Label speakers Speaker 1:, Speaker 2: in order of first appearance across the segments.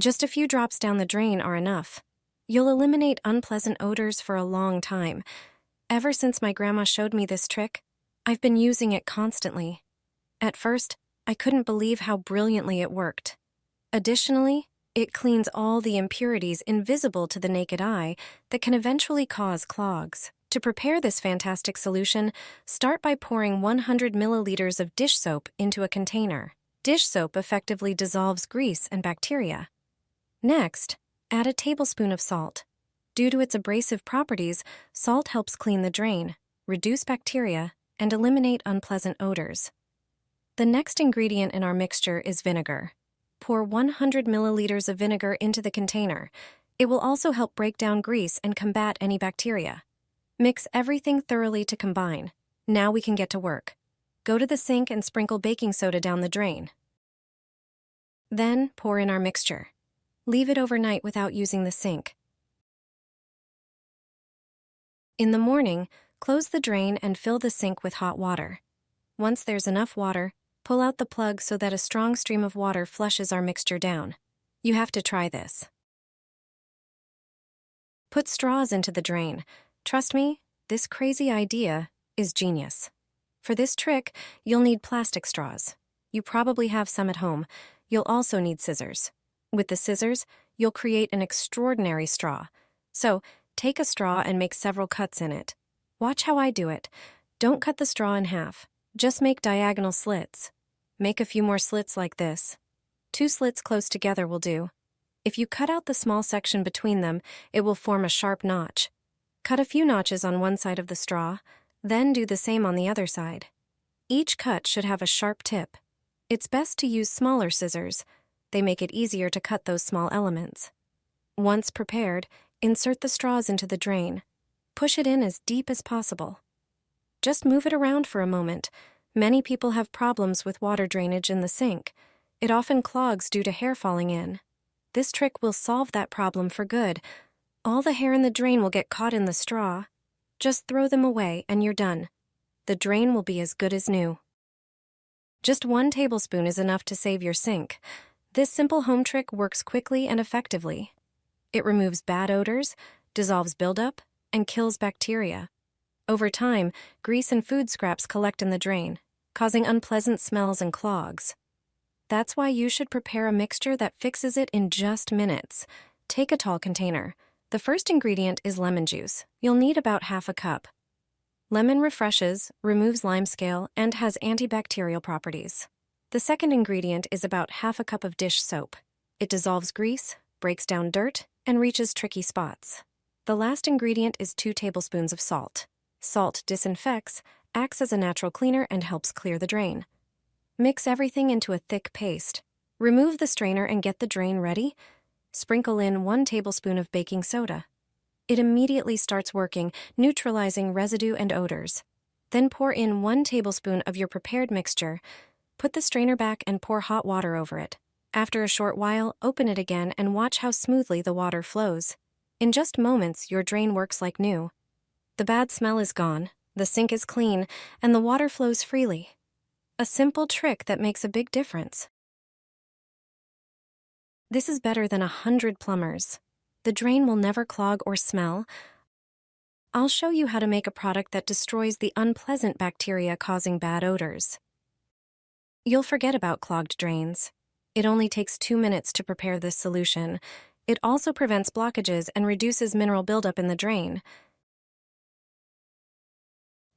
Speaker 1: Just a few drops down the drain are enough. You'll eliminate unpleasant odors for a long time. Ever since my grandma showed me this trick, I've been using it constantly. At first, I couldn't believe how brilliantly it worked. Additionally, it cleans all the impurities invisible to the naked eye that can eventually cause clogs. To prepare this fantastic solution, start by pouring 100 milliliters of dish soap into a container. Dish soap effectively dissolves grease and bacteria. Next, add a tablespoon of salt. Due to its abrasive properties, salt helps clean the drain, reduce bacteria, and eliminate unpleasant odors. The next ingredient in our mixture is vinegar. Pour 100 milliliters of vinegar into the container. It will also help break down grease and combat any bacteria. Mix everything thoroughly to combine. Now we can get to work. Go to the sink and sprinkle baking soda down the drain. Then pour in our mixture. Leave it overnight without using the sink. In the morning, close the drain and fill the sink with hot water. Once there's enough water, pull out the plug so that a strong stream of water flushes our mixture down. You have to try this. Put straws into the drain. Trust me, this crazy idea is genius. For this trick, you'll need plastic straws. You probably have some at home. You'll also need scissors. With the scissors, you'll create an extraordinary straw. So, take a straw and make several cuts in it. Watch how I do it. Don't cut the straw in half. Just make diagonal slits. Make a few more slits like this. 2 slits close together will do. If you cut out the small section between them, it will form a sharp notch. Cut a few notches on one side of the straw, then do the same on the other side. Each cut should have a sharp tip. It's best to use smaller scissors. They make it easier to cut those small elements. Once prepared, insert the straws into the drain. Push it in as deep as possible. Just move it around for a moment. Many people have problems with water drainage in the sink. It often clogs due to hair falling in. This trick will solve that problem for good. All the hair in the drain will get caught in the straw. Just throw them away and you're done. The drain will be as good as new. Just 1 tablespoon is enough to save your sink. This simple home trick works quickly and effectively. It removes bad odors, dissolves buildup, and kills bacteria. Over time, grease and food scraps collect in the drain, causing unpleasant smells and clogs. That's why you should prepare a mixture that fixes it in just minutes. Take a tall container. The first ingredient is lemon juice. You'll need about half a cup. Lemon refreshes, removes limescale, and has antibacterial properties. The second ingredient is about half a cup of dish soap. It dissolves grease, breaks down dirt, and reaches tricky spots. The last ingredient is 2 tablespoons of salt. Salt disinfects, acts as a natural cleaner, and helps clear the drain. Mix everything into a thick paste. Remove the strainer and get the drain ready. Sprinkle in 1 tablespoon of baking soda. It immediately starts working, neutralizing residue and odors. Then pour in 1 tablespoon of your prepared mixture. Put the strainer back and pour hot water over it. After a short while, open it again and watch how smoothly the water flows. In just moments, your drain works like new. The bad smell is gone, the sink is clean, and the water flows freely. A simple trick that makes a big difference. This is better than 100 plumbers. The drain will never clog or smell. I'll show you how to make a product that destroys the unpleasant bacteria causing bad odors. You'll forget about clogged drains. It only takes 2 minutes to prepare this solution. It also prevents blockages and reduces mineral buildup in the drain.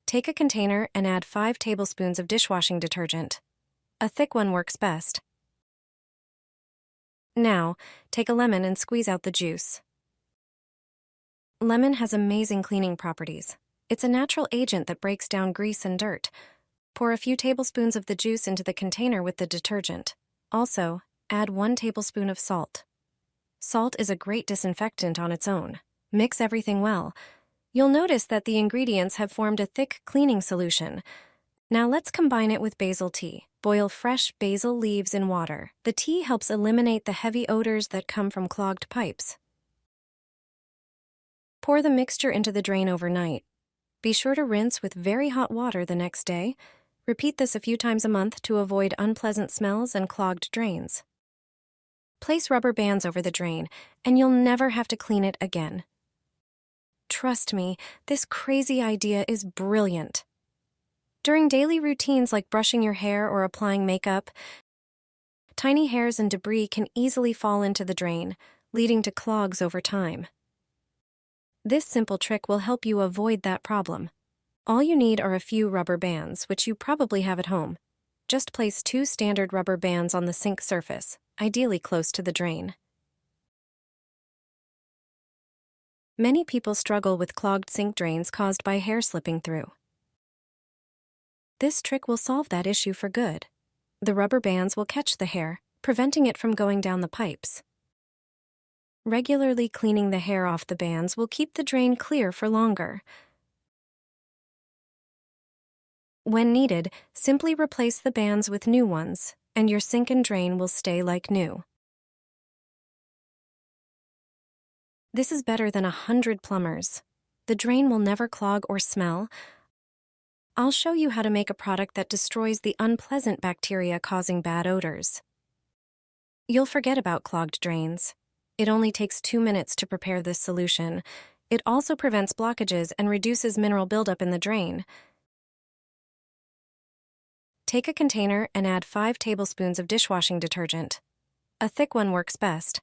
Speaker 1: Take a container and add 5 tablespoons of dishwashing detergent. A thick one works best. Now, take a lemon and squeeze out the juice. Lemon has amazing cleaning properties. It's a natural agent that breaks down grease and dirt. Pour a few tablespoons of the juice into the container with the detergent. Also, add 1 tablespoon of salt. Salt is a great disinfectant on its own. Mix everything well. You'll notice that the ingredients have formed a thick cleaning solution. Now let's combine it with basil tea. Boil fresh basil leaves in water. The tea helps eliminate the heavy odors that come from clogged pipes. Pour the mixture into the drain overnight. Be sure to rinse with very hot water the next day. Repeat this a few times a month to avoid unpleasant smells and clogged drains. Place rubber bands over the drain, and you'll never have to clean it again. Trust me, this crazy idea is brilliant. During daily routines like brushing your hair or applying makeup, tiny hairs and debris can easily fall into the drain, leading to clogs over time. This simple trick will help you avoid that problem. All you need are a few rubber bands, which you probably have at home. Just place 2 standard rubber bands on the sink surface, ideally close to the drain. Many people struggle with clogged sink drains caused by hair slipping through. This trick will solve that issue for good. The rubber bands will catch the hair, preventing it from going down the pipes. Regularly cleaning the hair off the bands will keep the drain clear for longer. When needed, simply replace the bands with new ones, and your sink and drain will stay like new. This is better than 100 plumbers. The drain will never clog or smell. I'll show you how to make a product that destroys the unpleasant bacteria causing bad odors. You'll forget about clogged drains. It only takes 2 minutes to prepare this solution. It also prevents blockages and reduces mineral buildup in the drain. Take a container and add 5 tablespoons of dishwashing detergent. A thick one works best.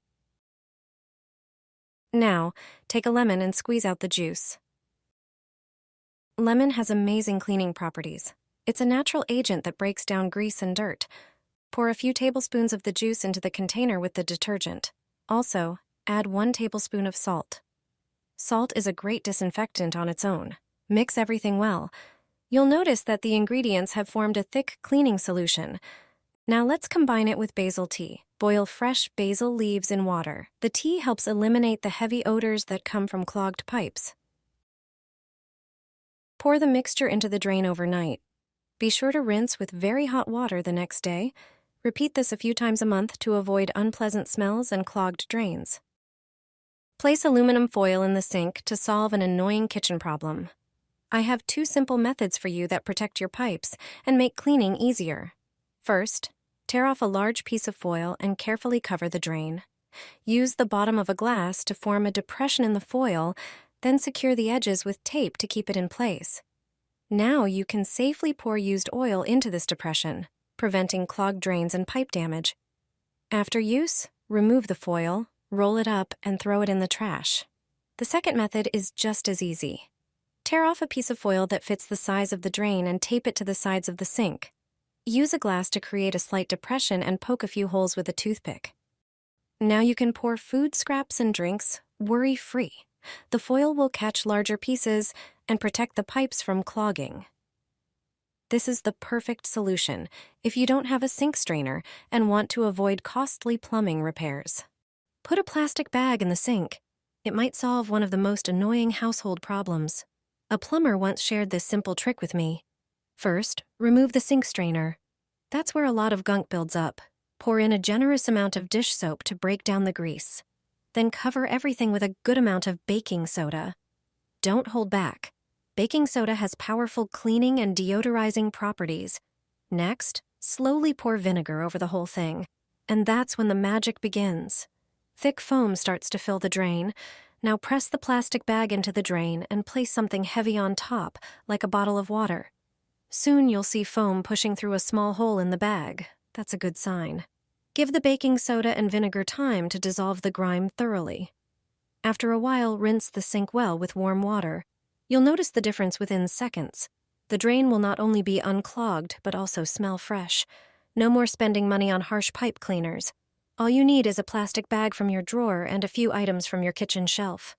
Speaker 1: Now, take a lemon and squeeze out the juice. Lemon has amazing cleaning properties. It's a natural agent that breaks down grease and dirt. Pour a few tablespoons of the juice into the container with the detergent. Also, add 1 tablespoon of salt. Salt is a great disinfectant on its own. Mix everything well. You'll notice that the ingredients have formed a thick cleaning solution. Now let's combine it with basil tea. Boil fresh basil leaves in water. The tea helps eliminate the heavy odors that come from clogged pipes. Pour the mixture into the drain overnight. Be sure to rinse with very hot water the next day. Repeat this a few times a month to avoid unpleasant smells and clogged drains. Place aluminum foil in the sink to solve an annoying kitchen problem. I have 2 simple methods for you that protect your pipes and make cleaning easier. First, tear off a large piece of foil and carefully cover the drain. Use the bottom of a glass to form a depression in the foil, then secure the edges with tape to keep it in place. Now you can safely pour used oil into this depression, preventing clogged drains and pipe damage. After use, remove the foil, roll it up, and throw it in the trash. The second method is just as easy. Tear off a piece of foil that fits the size of the drain and tape it to the sides of the sink. Use a glass to create a slight depression and poke a few holes with a toothpick. Now you can pour food scraps and drinks worry-free. The foil will catch larger pieces and protect the pipes from clogging. This is the perfect solution if you don't have a sink strainer and want to avoid costly plumbing repairs. Put a plastic bag in the sink. It might solve one of the most annoying household problems. A plumber once shared this simple trick with me. First, remove the sink strainer. That's where a lot of gunk builds up. Pour in a generous amount of dish soap to break down the grease. Then cover everything with a good amount of baking soda. Don't hold back. Baking soda has powerful cleaning and deodorizing properties. Next, slowly pour vinegar over the whole thing. And that's when the magic begins. Thick foam starts to fill the drain. Now press the plastic bag into the drain and place something heavy on top, like a bottle of water. Soon you'll see foam pushing through a small hole in the bag. That's a good sign. Give the baking soda and vinegar time to dissolve the grime thoroughly. After a while, rinse the sink well with warm water. You'll notice the difference within seconds. The drain will not only be unclogged, but also smell fresh. No more spending money on harsh pipe cleaners. All you need is a plastic bag from your drawer and a few items from your kitchen shelf.